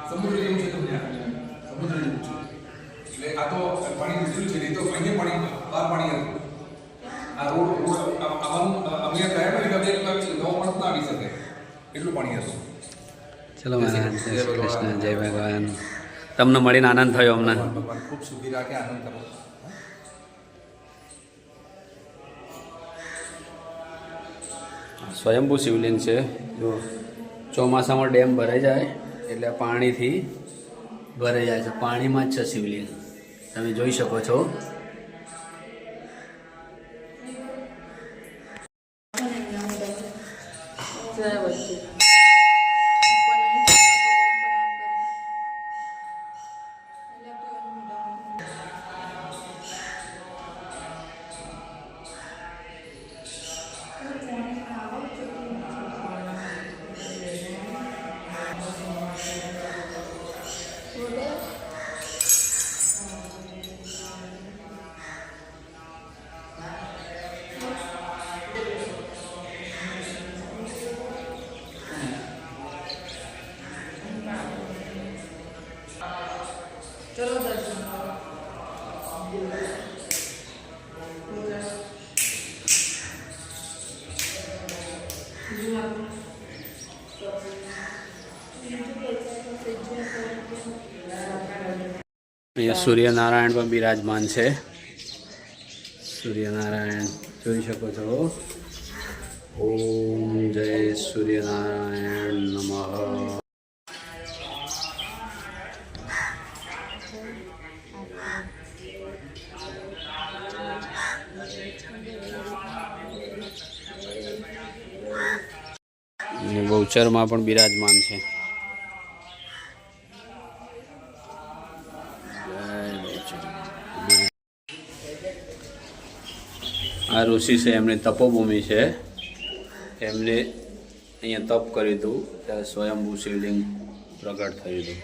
સમુદ્ર જેવું છે તમને સમુદ્ર જેવું છે એટલે આ તો પાણી ઉતર્યું છે નહીં તો અહીંયા પાણી બહાર પાણી હતું આ રોડ અમે ગયા ને નવો માણસ ના આવી શકે એટલું પાણી હતું. ચલો મહારાજ, જય શ્રી કૃષ્ણ, જય ભગવાન. તમને મળીને આનંદ થયો અમને. ભગવાન ખૂબ સુખી રાખે, આનંદ કરો. સ્વયંભૂ શિવલિંગ છે. જો ચોમાસામાં ડેમ ભરાઈ જાય એટલે પાણીથી ભરાઈ જાય છે. પાણીમાં જ છે શિવલિંગ, તમે જોઈ શકો છો. અહીંયા સૂર્યનારાયણ પણ બિરાજમાન છે. સૂર્યનારાયણ જોઈ શકો છો. ઓમ જય સૂર્યનારાયણ નમઃ. ગૌચરમાં પણ બિરાજમાન છે. આ ઋષિ છે, એમની તપોભૂમિ છે. એમને અહીંયા તપ કર્યું હતું ત્યારે સ્વયંભૂ શિવલિંગ પ્રગટ થયું હતું.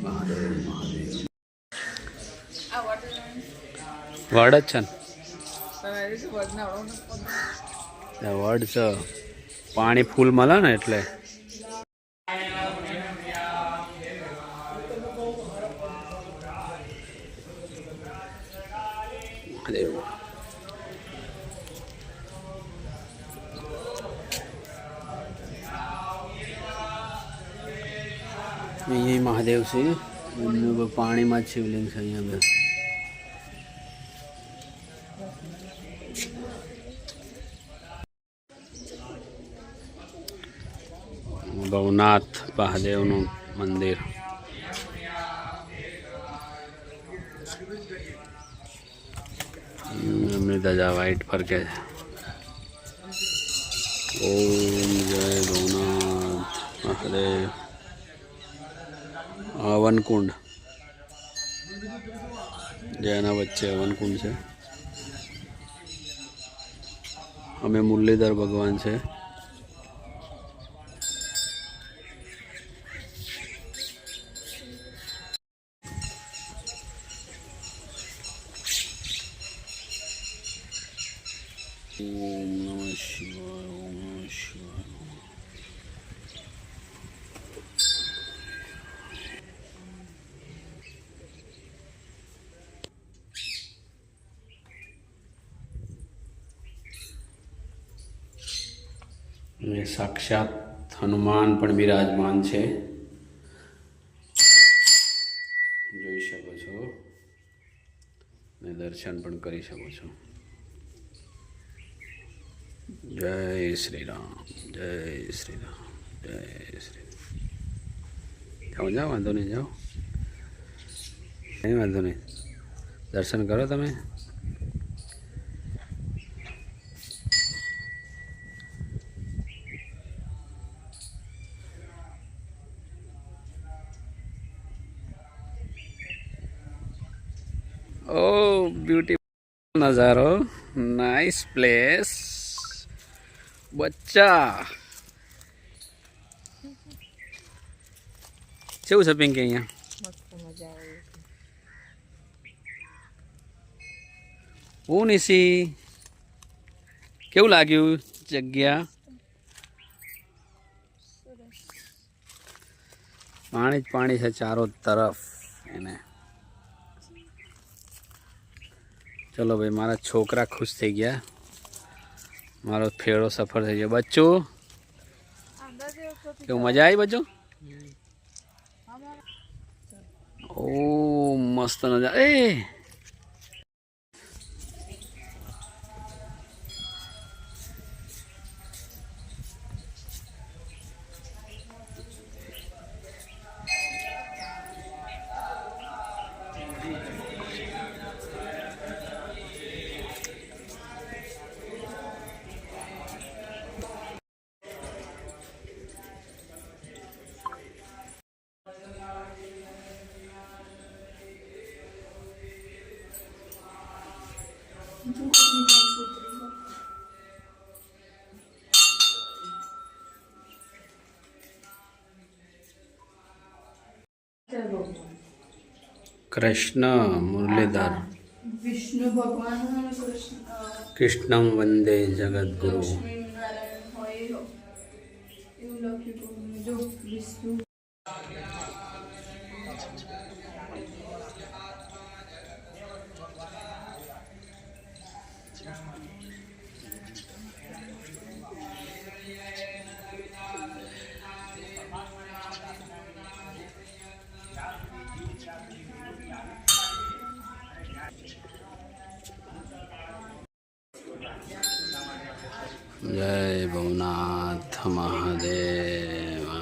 મહાદેવ મહાદેવ વડ જ છે ને, વડ છે. પાણી ફૂલ મળે ને એટલે. મહાદેવ અહીંયા મહાદેવ છે. પાણીમાં જ શિવલિંગ છે અહીંયા. ભવનાથ મહાદેવનું મંદિર. એમની ધજા વાઇટ ફરકે છે. ઓમ જય ભવનાથ મહાદેવ. હવનકુંડ, જેના વચ્ચે હવનકુંડ છે. અમે મુરલીધર ભગવાન છે. ઓમ નમઃ શિવાય. ઓમ નમઃ શિવાય. સાક્ષાત હનુમાન પણ બિરાજમાન છે, જોઈ શકો છો. ને દર્શન પણ કરી શકો છો. જય શ્રી રામ, જય શ્રી રામ, જય શ્રી રામ. જાઓ જાઓ, વાંધો નહીં, જાઓ, કંઈ વાંધો નહીં. દર્શન કરો તમે. Oh, beautiful नज़ारो, नाइस प्लेस. बच्चा કેવું છે પિંકી અહીંયા? હું નિશી કેવું લાગ્યું જગ્યા? પાણી જ પાણી છે ચારો તરફ એને. ચલો ભાઈ, મારા છોકરા ખુશ થઈ ગયા, મારો ફેરો સફર થઈ ગયો. બચ્ચું કેવું, મજા આવી બચ્ચું? ઓ મસ્ત નજારા. એ કૃષ્ણ મુરલીધર વિષ્ણુ ભગવાન અને કૃષ્ણમ વંદે જગદગુરુ. લક્ષ્મીનારાયણ હોય એવું લખ્યું જો વિષ્ણુ. જય ભવનાથ મહાદેવાય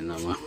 નમઃ.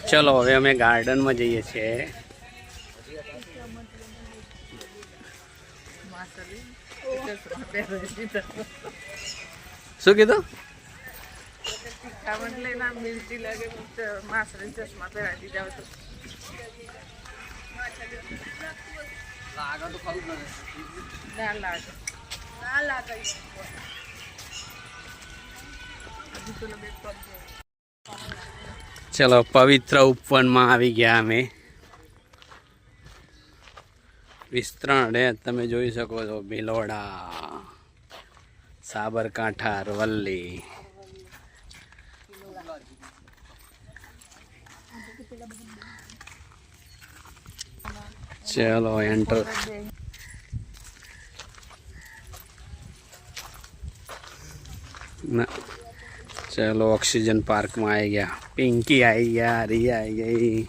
ચલો હવે અમે ગાર્ડનમાં જઈએ છીએ. શું કીધું? મિર્ચી લાગે માસરી ચશ્મા પહેરાવી જાવ તો ના લાગે ના લાગે. ચલો પવિત્ર ઉપવનમાં આવી ગયા અમે. વિસ્તરણ રે તમે જોઈ શકો છો. ભિલોડા, સાબરકાંઠા, અરવલ્લી. ચલો એન્ટર. ના ચલો ઓક્સિજન પાર્કમાં આવી ગયા. પિંકી આવી ગયા, રિયા આવી ગઈ.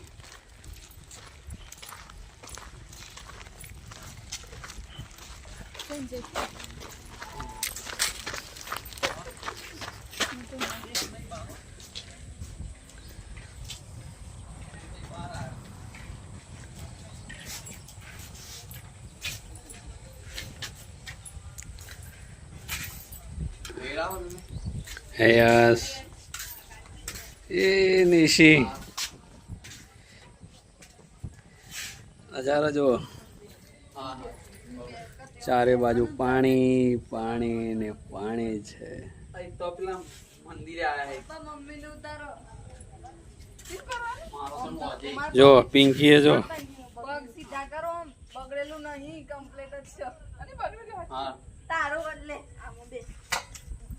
યસ એ નિશી નજારા જુઓ. ચારે બાજુ પાણી પાણી ને પાણી છે. તો પેલા મંદિરે આયા મમ્મી ને ઉતારો જો પિંકીએ જો પગ સીધા કરો. બગડેલું નહીં, કમ્પ્લીટ જ છે. અને બગડેલું હા તારો બદલે આમાં બે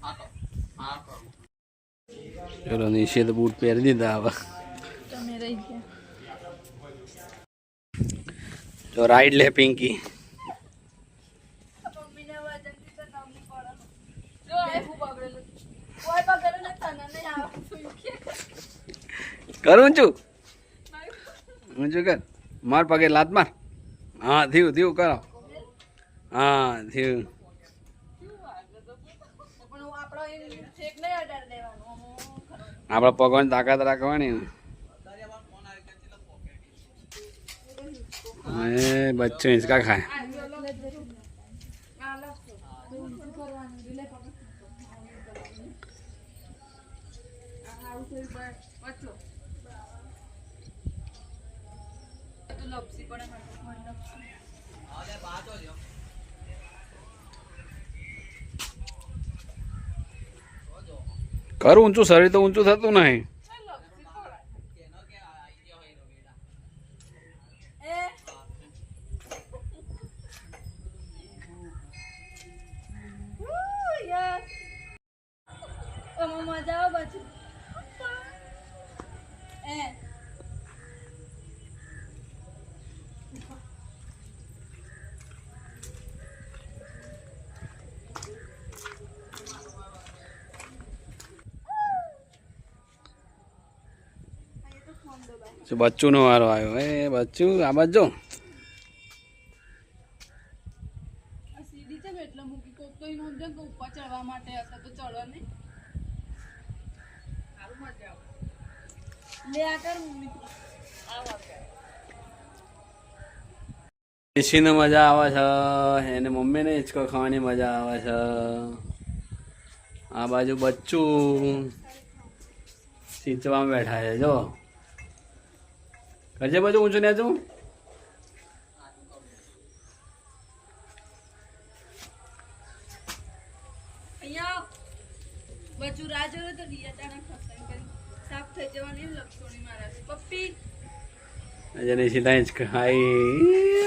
હા તો હા તો ચલો નિષેધ બૂટ પહેરી દીધા હવે તમે રહી ગયા તો રાઈડ લે પિંકી મમ્મીને વજનથી તો નવલી પડે જો એવું બગડેલું કોઈ બગડેલું ને તને નહીં આવે કરું છું ઊંચું કર માર પગે લાત માર હા થયું થયું કરો હા થયું પણ આપણો એ શેક નહીં અડાડ દેવાનો આપણા પગવાની તાકાત રાખવાની ને એ બચ્ચો હિંચકા ખાય કરું ઊંચું શરીર તો ઊંચું થતું નહીં મજા આવે પાછું બચ્ચું નો વારો આવ્યો એ બચ્ચું આ બાજુ સીડી છે એટલે મૂકી કોક તો એનો ઉપર ચડવા માટે હશે તો ચડવા નહીં સારું મજા આવે લે આ કર મમ્મી ઈશીને મજા આવે છે એને મમ્મીને હિંચકો ખાવાની મજા આવે છે આ બાજુ બચ્ચું સીચવામાં બેઠા છે જો કરજે બાજુ ઊંચું ને તું અહીંયા બચું રાહ જોયો તો રિયાટાના ખસાઈ કરી સાફ થઈ જવાની એમ લક્ષોણી મારા પપ્પી જેને સીધા હિંચકો ખાઈ